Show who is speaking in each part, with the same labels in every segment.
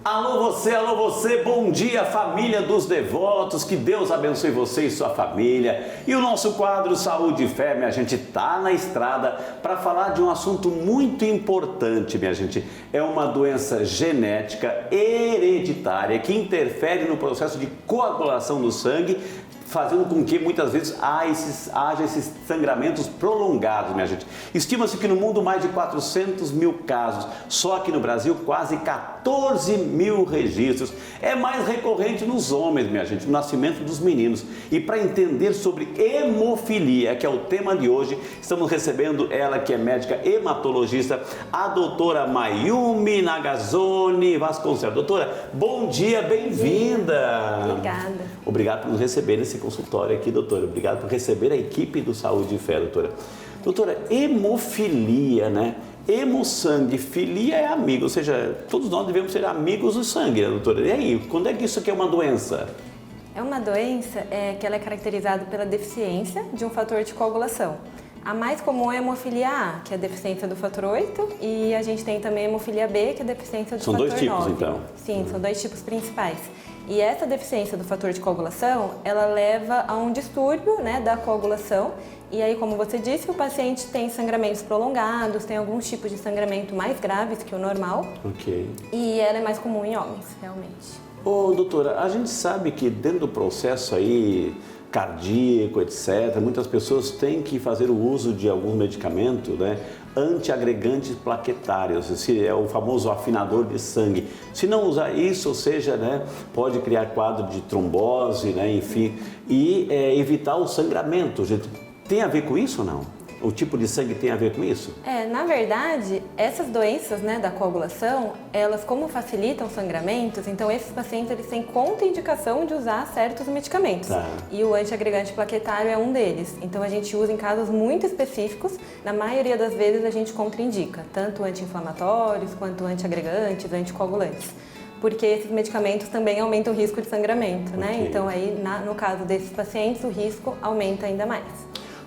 Speaker 1: alô você, bom dia família dos devotos, que Deus abençoe você e sua família. E o nosso quadro Saúde e Fé, minha gente, tá na estrada para falar de um assunto muito importante, minha gente. É uma doença genética hereditária que interfere no processo de coagulação do sangue, fazendo com que muitas vezes haja esses sangramentos prolongados, minha gente. Estima-se que no mundo mais de 400 mil casos, só aqui no Brasil quase 14 mil registros. É mais recorrente nos homens, minha gente, no nascimento dos meninos. E para entender sobre hemofilia, que é o tema de hoje, estamos recebendo ela que é médica hematologista, a doutora Mayumi Nagazone Vasconcelos. Doutora, bom dia, bem-vinda.
Speaker 2: Obrigada.
Speaker 1: Obrigado por nos receber nesse consultório aqui, doutora. Obrigado por receber a equipe do Saúde e Fé, doutora. Doutora, hemofilia, né? Hemossangue, filia é amigo, ou seja, todos nós devemos ser amigos do sangue, né, doutora? E aí, quando é que isso aqui é uma doença?
Speaker 2: É uma doença que ela é caracterizada pela deficiência de um fator de coagulação. A mais comum é a hemofilia A, que é a deficiência do fator 8, e a gente tem também a hemofilia B, que é a deficiência do fator 9.
Speaker 1: São dois tipos, então?
Speaker 2: Sim, são dois tipos principais. E essa deficiência do fator de coagulação, ela leva a um distúrbio, né, da coagulação. E aí, como você disse, o paciente tem sangramentos prolongados, tem alguns tipos de sangramento mais graves que o normal.
Speaker 1: Ok.
Speaker 2: E ela é mais comum em homens, realmente.
Speaker 1: Ô, doutora, a gente sabe que dentro do processo aí cardíaco, etc., muitas pessoas têm que fazer o uso de algum medicamento, né, antiagregantes plaquetários, esse é o famoso afinador de sangue. Se não usar isso, ou seja, né, pode criar quadro de trombose, né, enfim, e evitar o sangramento. Gente, tem a ver com isso ou não? O tipo de sangue tem a ver com isso?
Speaker 2: Na verdade, essas doenças, né, da coagulação, elas como facilitam sangramentos, então esses pacientes eles têm contraindicação de usar certos medicamentos.
Speaker 1: Tá.
Speaker 2: E o antiagregante plaquetário é um deles. Então a gente usa em casos muito específicos, na maioria das vezes a gente contraindica, tanto anti-inflamatórios quanto antiagregantes, anticoagulantes. Porque esses medicamentos também aumentam o risco de sangramento, né?
Speaker 1: Okay.
Speaker 2: Então aí, no caso desses pacientes, o risco aumenta ainda mais.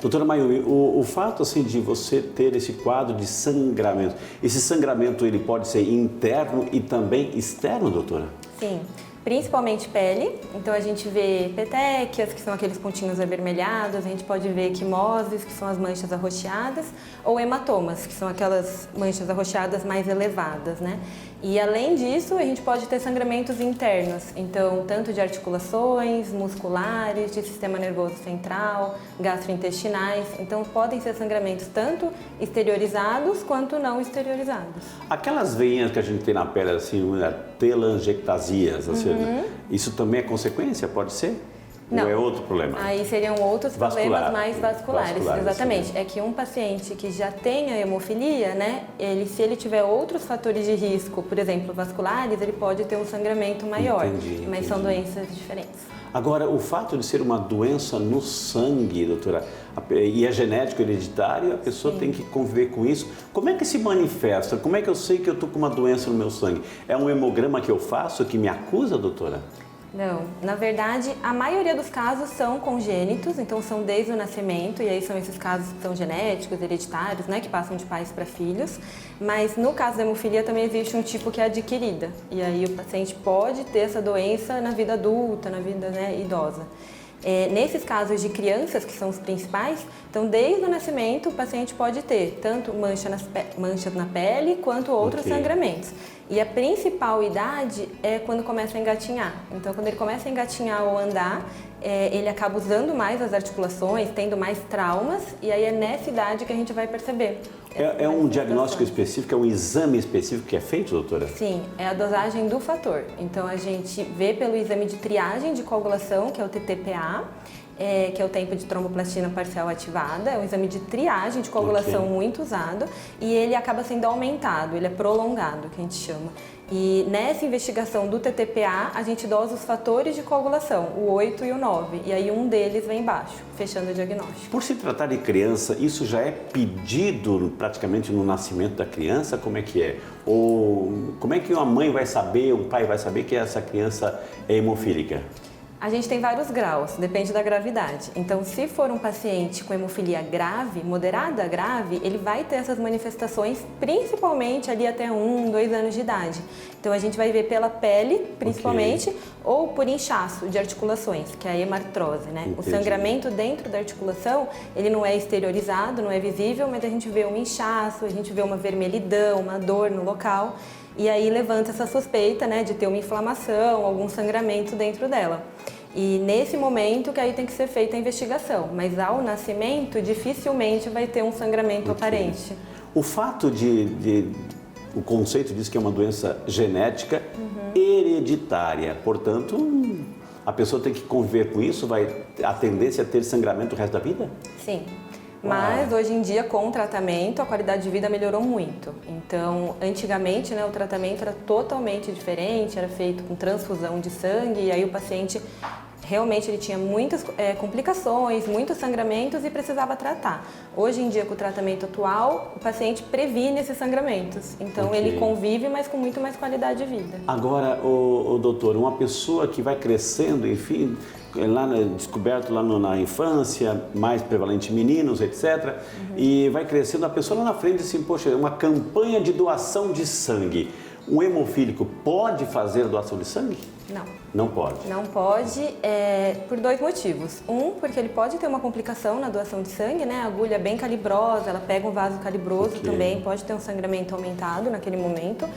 Speaker 1: Doutora Mayumi, o fato assim de você ter esse quadro de sangramento, esse sangramento ele pode ser interno e também externo, doutora?
Speaker 2: Sim, principalmente pele. Então a gente vê petequias, que são aqueles pontinhos avermelhados, a gente pode ver equimoses, que são as manchas arroxeadas, ou hematomas, que são aquelas manchas arroxeadas mais elevadas, né? E além disso, a gente pode ter sangramentos internos, então tanto de articulações, musculares, de sistema nervoso central, gastrointestinais, então podem ser sangramentos tanto exteriorizados quanto não exteriorizados.
Speaker 1: Aquelas veinhas que a gente tem na pele, assim, telangiectasias, assim, isso também é consequência, pode ser?
Speaker 2: Não.
Speaker 1: Ou é outro problema?
Speaker 2: Aí seriam outros problemas mais vasculares, exatamente.
Speaker 1: Sim.
Speaker 2: É que um paciente que já tem a hemofilia, né, se ele tiver outros fatores de risco, por exemplo, vasculares, ele pode ter um sangramento maior.
Speaker 1: Entendi.
Speaker 2: Mas são doenças diferentes.
Speaker 1: Agora, o fato de ser uma doença no sangue, doutora, e é genético, hereditário, a pessoa tem que conviver com isso. Como é que se manifesta? Como é que eu sei que eu estou com uma doença no meu sangue? É um hemograma que eu faço que me acusa, doutora?
Speaker 2: Não, na verdade, a maioria dos casos são congênitos, então são desde o nascimento, e aí são esses casos que são genéticos, hereditários, né, que passam de pais para filhos. Mas no caso da hemofilia também existe um tipo que é adquirida, e aí o paciente pode ter essa doença na vida adulta, na vida, né, idosa. Nesses casos de crianças, que são os principais, então desde o nascimento o paciente pode ter tanto manchas na pele quanto outros sangramentos. E a principal idade é quando começa a engatinhar. Então quando ele começa a engatinhar ou andar, ele acaba usando mais as articulações, tendo mais traumas, e aí é nessa idade que a gente vai perceber.
Speaker 1: É um diagnóstico específico, é um exame específico que é feito, doutora?
Speaker 2: Sim, é a dosagem do fator. Então a gente vê pelo exame de triagem de coagulação, que é o TTPA, que é o tempo de tromboplastina parcial ativada, é um exame de triagem de coagulação muito usado, e ele acaba sendo aumentado, ele é prolongado, que a gente chama. E nessa investigação do TTPA, a gente dosa os fatores de coagulação, o 8 e o 9, e aí um deles vem embaixo, fechando o diagnóstico.
Speaker 1: Por se tratar de criança, isso já é pedido praticamente no nascimento da criança? Como é que é? Ou como é que uma mãe vai saber, um pai vai saber que essa criança é hemofílica?
Speaker 2: A gente tem vários graus, depende da gravidade. Então, se for um paciente com hemofilia grave, moderada a grave, ele vai ter essas manifestações, principalmente ali até 1, 2 anos de idade. Então, a gente vai ver pela pele, principalmente, ou por inchaço de articulações, que é a hemartrose, né?
Speaker 1: Entendi.
Speaker 2: O sangramento dentro da articulação, ele não é exteriorizado, não é visível, mas a gente vê um inchaço, a gente vê uma vermelhidão, uma dor no local. E aí levanta essa suspeita, né, de ter uma inflamação, algum sangramento dentro dela. E nesse momento que aí tem que ser feita a investigação, mas ao nascimento dificilmente vai ter um sangramento aparente.
Speaker 1: O fato o conceito diz que é uma doença genética hereditária, portanto, a pessoa tem que conviver com isso, a tendência a ter sangramento o resto da vida?
Speaker 2: Sim. Mas hoje em dia, com o tratamento, a qualidade de vida melhorou muito. Então, antigamente, né, o tratamento era totalmente diferente, era feito com transfusão de sangue, e aí o paciente realmente ele tinha muitas complicações, muitos sangramentos e precisava tratar. Hoje em dia, com o tratamento atual, o paciente previne esses sangramentos. Então, ele convive, mas com muito mais qualidade de vida.
Speaker 1: Agora, doutor, uma pessoa que vai crescendo, enfim, descoberto lá na infância, mais prevalente meninos, etc. E vai crescendo, a pessoa lá na frente assim, poxa, uma campanha de doação de sangue. Um hemofílico pode fazer doação de sangue?
Speaker 2: Não.
Speaker 1: Não pode?
Speaker 2: Não pode, por 2 motivos. Um, porque ele pode ter uma complicação na doação de sangue, né? A agulha é bem calibrosa, ela pega um vaso calibroso também, pode ter um sangramento aumentado naquele momento.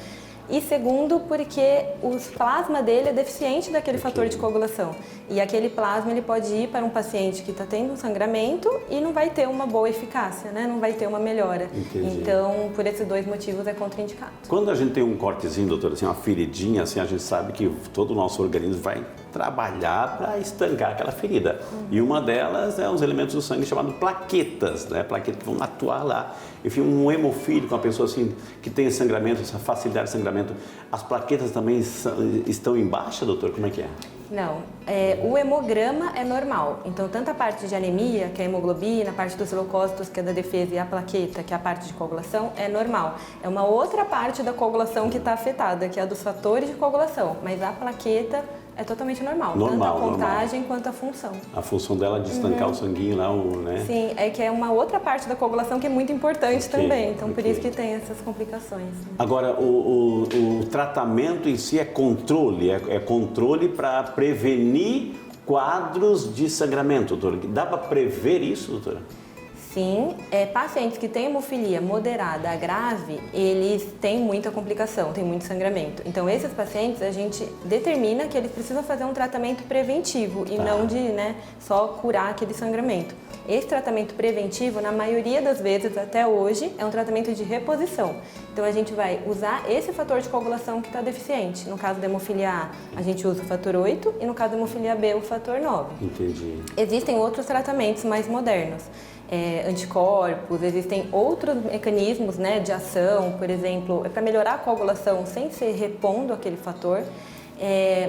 Speaker 2: E segundo, porque o plasma dele é deficiente daquele fator de coagulação. E aquele plasma ele pode ir para um paciente que está tendo um sangramento e não vai ter uma boa eficácia, né? Não vai ter uma melhora.
Speaker 1: Entendi.
Speaker 2: Então, por esses 2 motivos, é contraindicado.
Speaker 1: Quando a gente tem um cortezinho, doutor, assim, uma feridinha, assim, a gente sabe que todo o nosso organismo vai trabalhar para estancar aquela ferida. E uma delas é os elementos do sangue chamados plaquetas, né? Plaquetas que vão atuar lá. Enfim, um hemofílico, uma pessoa assim que tem sangramento, essa facilidade de sangramento, as plaquetas também estão em baixa, doutor? Como é que é?
Speaker 2: Não, o hemograma é normal, então tanto a parte de anemia, que é a hemoglobina, a parte dos leucócitos, que é da defesa, e a plaqueta, que é a parte de coagulação, é normal. É uma outra parte da coagulação que está afetada, que é a dos fatores de coagulação, mas a plaqueta é totalmente normal, tanto a contagem quanto a função. A
Speaker 1: função dela é de estancar o sanguinho lá, né?
Speaker 2: Sim, é que é uma outra parte da coagulação que é muito importante também, então por isso que tem essas complicações.
Speaker 1: Agora, o tratamento em si é controle, é controle para prevenir quadros de sangramento, doutora. Dá para prever isso, doutora?
Speaker 2: Sim, pacientes que têm hemofilia moderada a grave, eles têm muita complicação, têm muito sangramento. Então, esses pacientes, a gente determina que eles precisam fazer um tratamento preventivo e não de só curar aquele sangramento. Esse tratamento preventivo, na maioria das vezes, até hoje, é um tratamento de reposição. Então, a gente vai usar esse fator de coagulação que está deficiente. No caso da hemofilia A, a gente usa o fator 8 e no caso da hemofilia B, o fator 9.
Speaker 1: Entendi.
Speaker 2: Existem outros tratamentos mais modernos. Anticorpos, existem outros mecanismos, né, de ação, por exemplo, para melhorar a coagulação sem ser repondo aquele fator,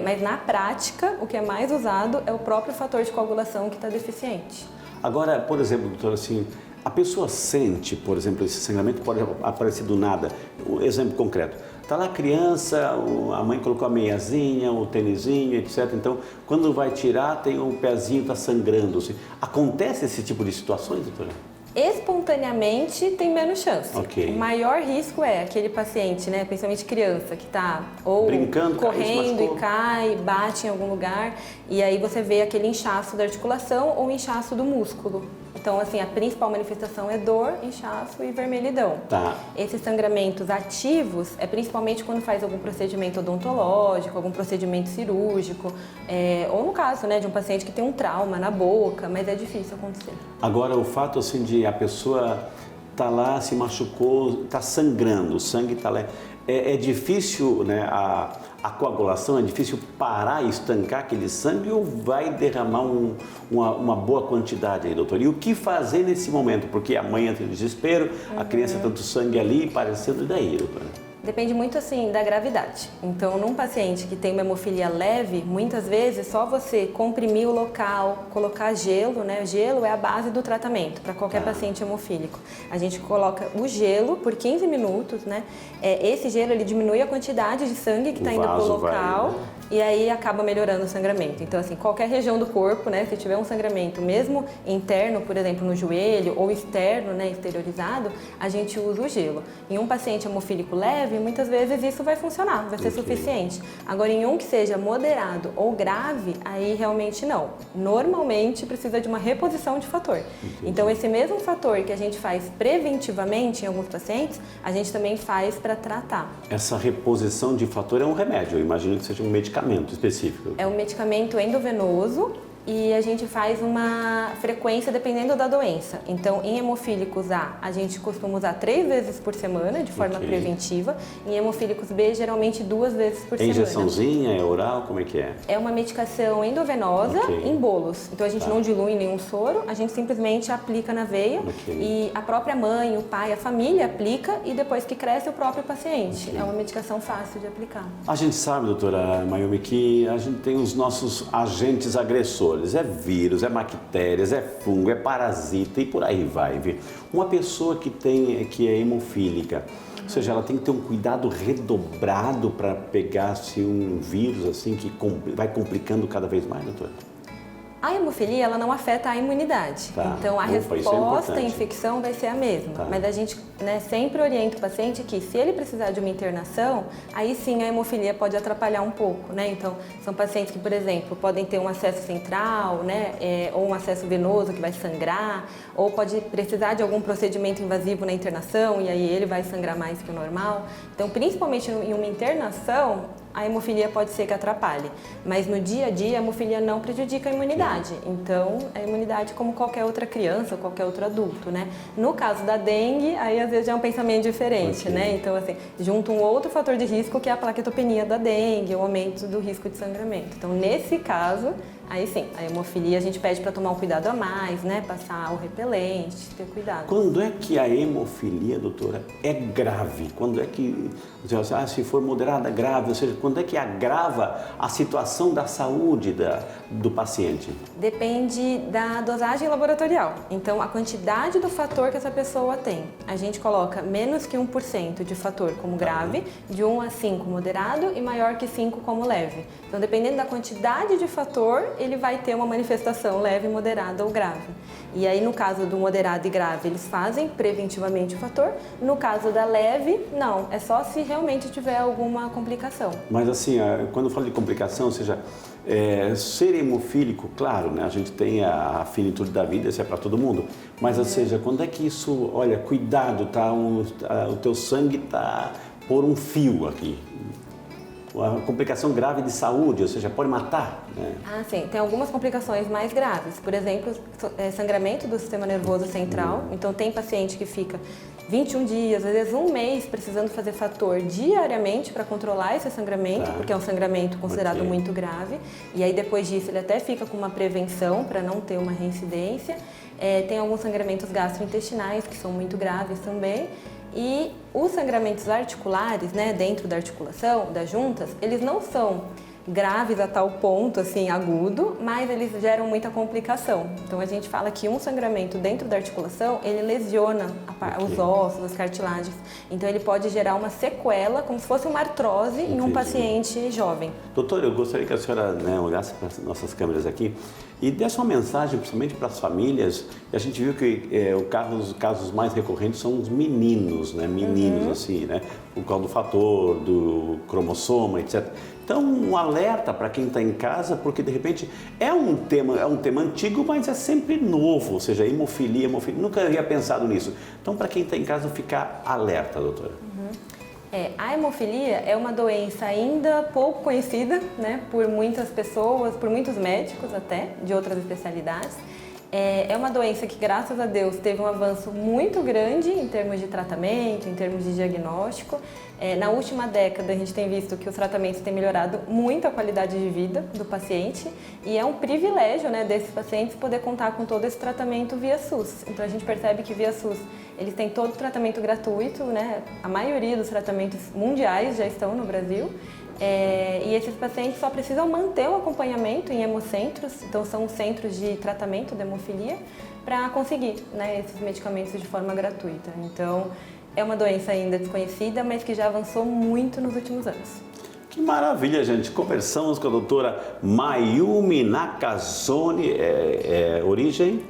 Speaker 2: mas na prática o que é mais usado é o próprio fator de coagulação que está deficiente.
Speaker 1: Agora, por exemplo, doutor, assim, a pessoa sente, por exemplo, esse sangramento pode aparecer do nada. Um exemplo concreto. Está lá a criança, a mãe colocou a meiazinha, o tênisinho, etc. Então, quando vai tirar, tem o pezinho está sangrando. Assim. Acontece esse tipo de situações, doutora?
Speaker 2: Espontaneamente tem menos chance.
Speaker 1: Okay.
Speaker 2: O maior risco é aquele paciente, né, principalmente criança, que está ou
Speaker 1: brincando,
Speaker 2: correndo e cai, bate em algum lugar, e aí você vê aquele inchaço da articulação ou inchaço do músculo. Então, assim, a principal manifestação é dor, inchaço e vermelhidão.
Speaker 1: Tá.
Speaker 2: Esses sangramentos ativos é principalmente quando faz algum procedimento odontológico, algum procedimento cirúrgico, ou no caso, né, de um paciente que tem um trauma na boca, mas é difícil acontecer.
Speaker 1: Agora, o fato, assim, de a pessoa tá lá, se machucou, tá sangrando, o sangue tá lá... É difícil, né, a coagulação, é difícil parar e estancar aquele sangue ou vai derramar uma boa quantidade aí, doutor? E o que fazer nesse momento? Porque a mãe entra em desespero, a criança tanto sangue ali, parecendo, e daí, doutora?
Speaker 2: Depende muito assim da gravidade. Então, num paciente que tem uma hemofilia leve, muitas vezes só você comprimir o local, colocar gelo, né? O gelo é a base do tratamento para qualquer paciente hemofílico. A gente coloca o gelo por 15 minutos, né? Esse gelo ele diminui a quantidade de sangue que está indo para o local. Vai, né? E aí acaba melhorando o sangramento. Então, assim, qualquer região do corpo, né, se tiver um sangramento, mesmo interno, por exemplo, no joelho, ou externo, né, exteriorizado, a gente usa o gelo. Em um paciente hemofílico leve, muitas vezes isso vai funcionar, vai ser suficiente. Agora, em um que seja moderado ou grave, aí realmente não. Normalmente precisa de uma reposição de fator. Então, esse mesmo fator que a gente faz preventivamente em alguns pacientes, a gente também faz para tratar.
Speaker 1: Essa reposição de fator é um remédio, eu imagino que seja um medicamento específico.
Speaker 2: É um medicamento endovenoso e a gente faz uma frequência dependendo da doença. Então, em hemofílicos A, a gente costuma usar 3 vezes por semana, de forma preventiva. Em hemofílicos B, geralmente 2 vezes por semana. É
Speaker 1: injeçãozinha, é oral, como é que é?
Speaker 2: É uma medicação endovenosa em bolos. Então, a gente não dilui em nenhum soro, a gente simplesmente aplica na veia e a própria mãe, o pai, a família aplica e depois que cresce o próprio paciente. É uma medicação fácil de aplicar.
Speaker 1: A gente sabe, doutora Mayumi, que a gente tem os nossos agentes agressores. É vírus, é bactérias, é fungo, é parasita e por aí vai. Viu? Uma pessoa que é hemofílica, ou seja, ela tem que ter um cuidado redobrado para pegar-se um vírus assim que vai complicando cada vez mais, doutora?
Speaker 2: A hemofilia, ela não afeta a imunidade. Então, a resposta à infecção vai ser a mesma. Mas a gente sempre orienta o paciente que, se ele precisar de uma internação, aí sim a hemofilia pode atrapalhar um pouco, né? Então, são pacientes que, por exemplo, podem ter um acesso central, né? Ou um acesso venoso que vai sangrar, ou pode precisar de algum procedimento invasivo na internação e aí ele vai sangrar mais que o normal. Então, principalmente em uma internação, a hemofilia pode ser que atrapalhe, mas no dia a dia a hemofilia não prejudica a imunidade. Então, a imunidade como qualquer outra criança, qualquer outro adulto, né? No caso da dengue, aí às vezes é um pensamento diferente, né? Então, assim, junta um outro fator de risco que é a plaquetopenia da dengue, o aumento do risco de sangramento. Então, nesse caso, aí sim, a hemofilia a gente pede para tomar um cuidado a mais, né? Passar o repelente, ter cuidado.
Speaker 1: Quando é que a hemofilia, doutora, é grave? Quando é que, se for moderada, grave, ou seja, quando é que agrava a situação da saúde do paciente?
Speaker 2: Depende da dosagem laboratorial. Então, a quantidade do fator que essa pessoa tem. A gente coloca menos que 1% de fator como grave, de 1 a 5 moderado e maior que 5 como leve. Então, dependendo da quantidade de fator, ele vai ter uma manifestação leve, moderada ou grave. E aí, no caso do moderado e grave, eles fazem preventivamente o fator. No caso da leve, não. É só se realmente tiver alguma complicação.
Speaker 1: Mas assim, quando eu falo de complicação, ou seja, ser hemofílico, claro, né? A gente tem a finitude da vida, isso é para todo mundo. Mas, ou seja, quando é que isso, olha, cuidado, o teu sangue está por um fio aqui. Uma complicação grave de saúde, ou seja, pode matar, né? Ah,
Speaker 2: sim. Tem algumas complicações mais graves. Por exemplo, sangramento do sistema nervoso central. Então, tem paciente que fica 21 dias, às vezes um mês, precisando fazer fator diariamente para controlar esse sangramento, porque é um sangramento considerado muito grave. E aí, depois disso, ele até fica com uma prevenção para não ter uma reincidência. Tem alguns sangramentos gastrointestinais, que são muito graves também. E os sangramentos articulares, né, dentro da articulação, das juntas, eles não são graves a tal ponto, assim, agudo, mas eles geram muita complicação. Então, a gente fala que um sangramento dentro da articulação, ele lesiona os ossos, as cartilagens. Então, ele pode gerar uma sequela, como se fosse uma artrose em um paciente jovem.
Speaker 1: Doutor, eu gostaria que a senhora olhasse para as nossas câmeras aqui e desse uma mensagem, principalmente para as famílias. A gente viu que os casos mais recorrentes são os meninos, né? Meninos, assim, né? Por causa do fator, do cromossoma, etc. Então, um alerta para quem está em casa, porque de repente é um tema antigo, mas é sempre novo, ou seja, hemofilia, nunca havia pensado nisso. Então, para quem está em casa, ficar alerta, doutora.
Speaker 2: A hemofilia é uma doença ainda pouco conhecida, né, por muitas pessoas, por muitos médicos até, de outras especialidades. É uma doença que, graças a Deus, teve um avanço muito grande em termos de tratamento, em termos de diagnóstico. Na última década, a gente tem visto que os tratamentos têm melhorado muito a qualidade de vida do paciente e é um privilégio, né, desses pacientes poder contar com todo esse tratamento via SUS. Então, a gente percebe que via SUS eles têm todo o tratamento gratuito, né? A maioria dos tratamentos mundiais já estão no Brasil. E esses pacientes só precisam manter o acompanhamento em hemocentros, então são centros de tratamento da hemofilia, para conseguir, né, esses medicamentos de forma gratuita. Então, é uma doença ainda desconhecida, mas que já avançou muito nos últimos anos.
Speaker 1: Que maravilha, gente. Conversamos com a doutora Mayumi Nakazone, origem?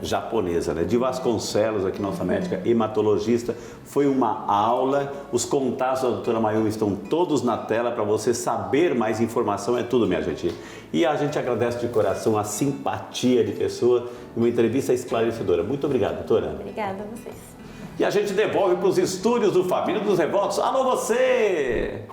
Speaker 1: Japonesa, né? De Vasconcelos, aqui nossa médica hematologista. Foi uma aula. Os contatos da doutora Mayumi estão todos na tela para você saber mais informação. É tudo, minha gente. E a gente agradece de coração a simpatia de pessoa e uma entrevista esclarecedora. Muito obrigado, doutora.
Speaker 2: Obrigada a vocês.
Speaker 1: E a gente devolve para os estúdios do Família dos Devotos. Alô, você!